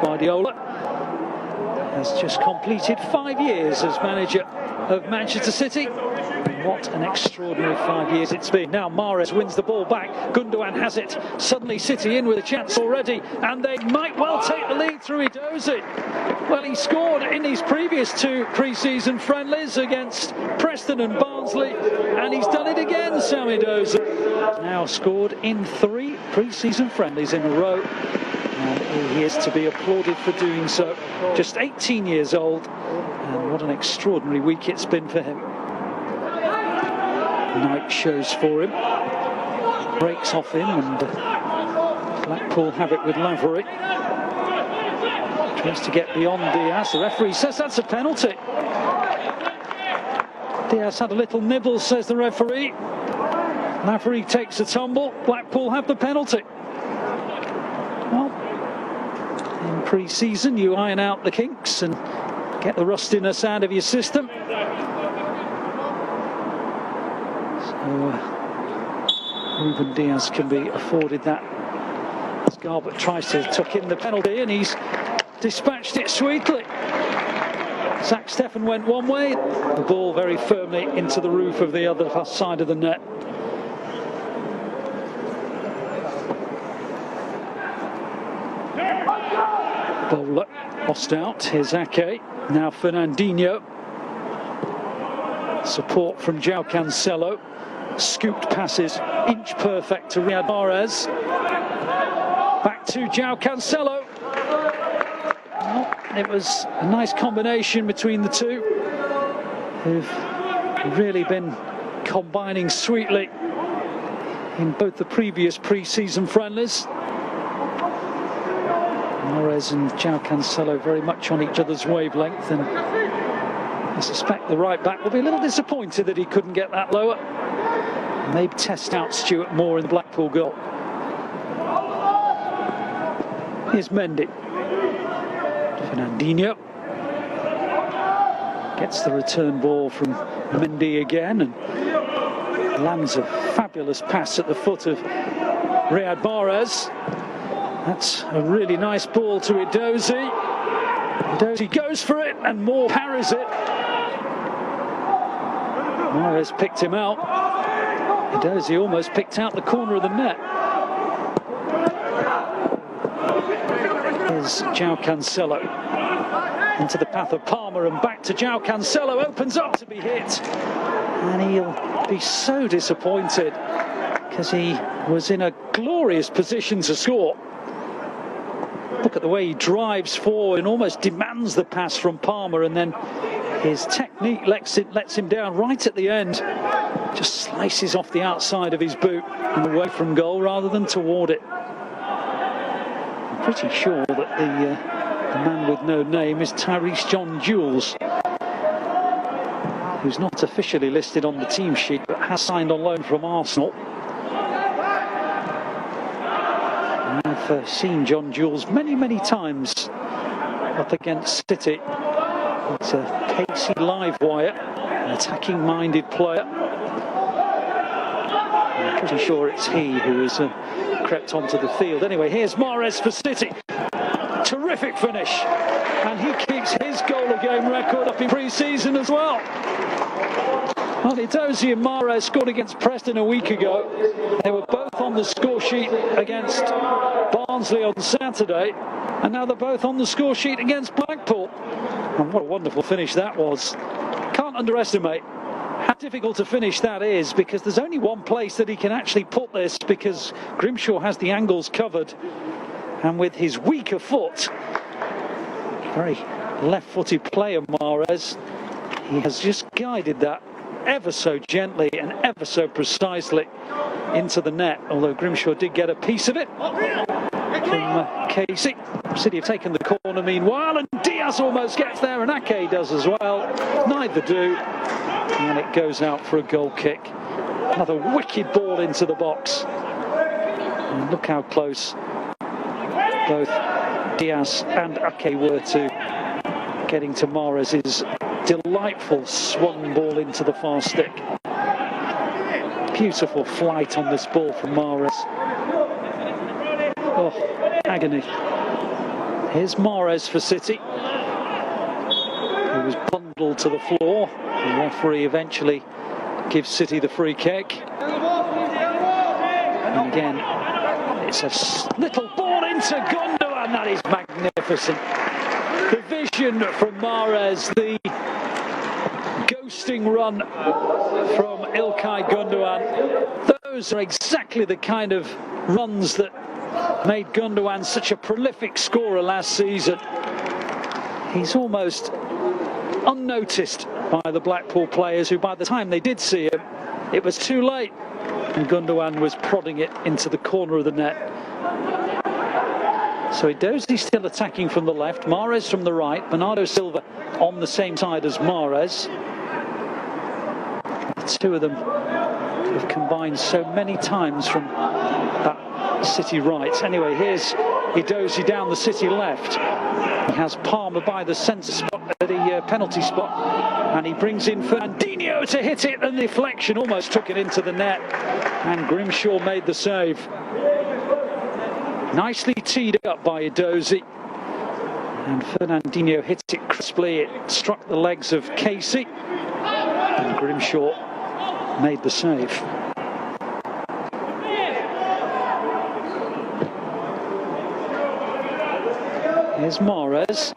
Guardiola has just completed 5 years as manager of Manchester City. What an extraordinary 5 years it's been. Now Mahrez wins the ball back. Gundogan has it. Suddenly City in with a chance already, and they might well take the lead through Edozie. Well, he scored in his previous 2 pre-season friendlies against Preston and Barnsley, and he's done it again, Sam Edozie. Now scored in 3 pre-season friendlies in a row, and he is to be applauded for doing so. Just 18 years old, and what an extraordinary week it's been for him. Knight shows for him, breaks off him, and Blackpool have it with Lavery. Tries to get beyond Diaz. The referee says that's a penalty. Diaz had a little nibble, says the referee. Lavery takes a tumble. Blackpool have the penalty. Well, in pre-season you iron out the kinks and get the rustiness out of your system. Ruben Diaz can be afforded that as Garbutt tries to tuck in the penalty, and he's dispatched it sweetly. Zach Steffen went one way, the ball very firmly into the roof of the other side of the net. Bowler lost out. Here's Ake. Now Fernandinho. Support from João Cancelo. Scooped passes, inch perfect to Riyad Mahrez. Back to João Cancelo. Well, it was a nice combination between the two, who've really been combining sweetly in both the previous pre-season friendlies. Mahrez and João Cancelo very much on each other's wavelength, and I suspect the right back will be a little disappointed that he couldn't get that lower. Maybe test out Stuart more in the Blackpool goal. Here's Mendy. Fernandinho gets the return ball from Mendy again and lands a fabulous pass at the foot of Riyad Mahrez. That's a really nice ball to Edozie. Edozie goes for it and Moore parries it. Mahrez picked him out. Edozie almost picked out the corner of the net. Here's João Cancelo into the path of Palmer and back to João Cancelo. Opens up to be hit, and he'll be so disappointed because he was in a glorious position to score. Look at the way he drives forward and almost demands the pass from Palmer, and then his technique lets him down right at the end. Just slices off the outside of his boot and away from goal rather than toward it. I'm pretty sure that the man with no name is Tyrese John Jules, who's not officially listed on the team sheet but has signed on loan from Arsenal. I've seen John Jules many times up against City. It's a pacey live wire, an attacking-minded player. I'm pretty sure it's he who has crept onto the field. Anyway, here's Mahrez for City. Terrific finish. And he keeps his goal-a-game record up in pre-season as well. Well, Edozie and Mahrez scored against Preston a week ago. They were both on the score sheet against Barnsley on Saturday. And now they're both on the score sheet against Blackpool. And what a wonderful finish that was. Can't underestimate how difficult to finish that is, because there's only one place that he can actually put this, because Grimshaw has the angles covered, and with his weaker foot, very left-footed player Mahrez, he has just guided that ever so gently and ever so precisely into the net, although Grimshaw did get a piece of it from Casey. City have taken the corner meanwhile, and Diaz almost gets there, and Ake does as well. Neither do, and it goes out for a goal kick. Another wicked ball into the box, and look how close both Diaz and Ake were to getting to Mahrez's delightful swung ball into the far stick. Beautiful flight on this ball from Mahrez. Oh, agony. Here's Mahrez for City. He was bundled to the floor. The referee eventually gives City the free kick. And again, it's a little ball into Gundogan. That is magnificent. The vision from Mahrez, the ghosting run from İlkay Gundogan. Those are exactly the kind of runs that made Gundogan such a prolific scorer last season. He's almost unnoticed by the Blackpool players, who by the time they did see him, it was too late, and Gundogan was prodding it into the corner of the net. So Edozie still attacking from the left, Mahrez from the right, Bernardo Silva on the same side as Mahrez. The two of them have combined so many times from that City right. Anyway, here's Edozie down the City left. He has Palmer by the centre spot, the penalty spot, and he brings in Fernandinho to hit it, and the deflection almost took it into the net, and Grimshaw made the save. Nicely teed up by Edozie, and Fernandinho hit it crisply. It struck the legs of Casey, and Grimshaw made the save. Here's Mahrez.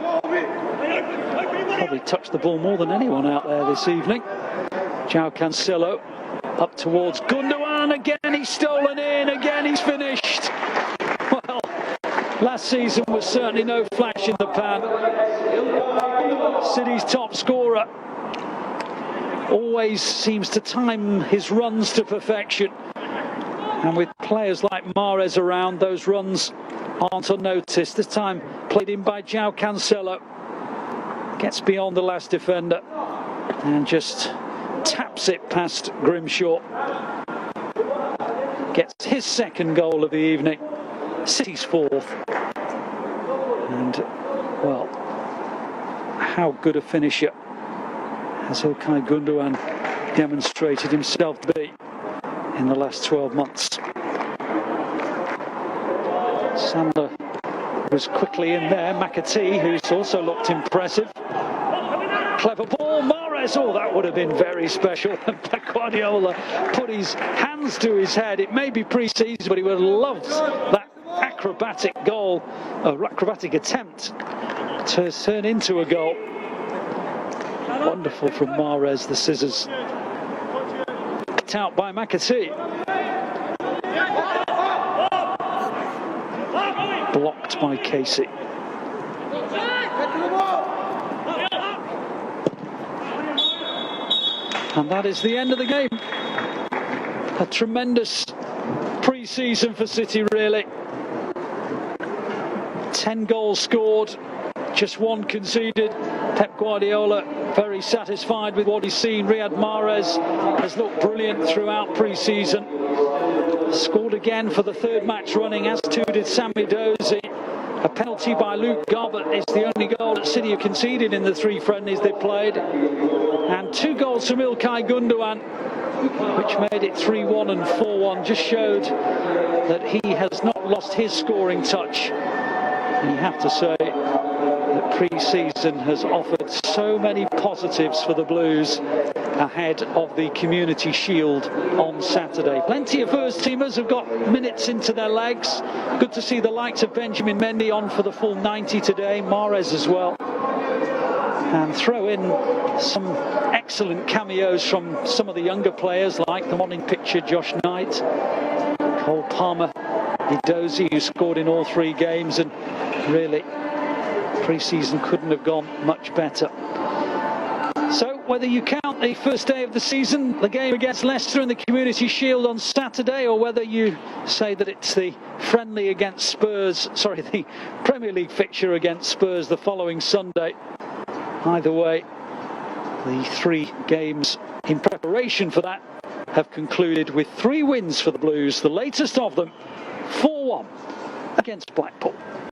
Probably touched the ball more than anyone out there this evening. João Cancelo up towards Gundogan. Again he's stolen in, again he's finished. Well, last season was certainly no flash in the pan. City's top scorer always seems to time his runs to perfection. And with players like Mahrez around, those runs aren't unnoticed. This time played in by João Cancelo. Gets beyond the last defender and just taps it past Grimshaw. Gets his second goal of the evening. City's fourth. And, well, how good a finisher has İlkay Gundogan demonstrated himself to be in the last 12 months. Sandler was quickly in there. McAtee, who's also looked impressive. Clever ball, Mahrez. Oh, that would have been very special. Pep Guardiola put his hands to his head. It may be pre-season, but he would have loved that acrobatic goal, acrobatic attempt to turn into a goal. Wonderful from Mahrez, the scissors. Picked out by McAtee. Blocked by Casey. And that is the end of the game. A tremendous pre-season for City, really. 10 goals scored, just one conceded. Pep Guardiola very satisfied with what he's seen. Riyad Mahrez has looked brilliant throughout pre-season. Scored again for the third match running, as too did Sam Edozie. A penalty by Luke Gobbert is the only goal that City have conceded in the 3 friendlies they played. And 2 goals from İlkay Gundogan, which made it 3-1 and 4-1, just showed that he has not lost his scoring touch. And you have to say that pre-season has offered so many positives for the Blues ahead of the Community Shield on Saturday. Plenty of first teamers have got minutes into their legs. Good to see the likes of Benjamin Mendy on for the full 90 today, Mahrez as well. And throw in some excellent cameos from some of the younger players, like the one in picture, Josh Knight, Cole Palmer, Edozie, who scored in all 3 games, and really pre-season couldn't have gone much better. So whether you count the first day of the season, the game against Leicester in the Community Shield on Saturday, or whether you say that it's the friendly against Spurs, the Premier League fixture against Spurs the following Sunday, either way, the 3 games in preparation for that have concluded with 3 wins for the Blues, the latest of them 4-1 against Blackpool.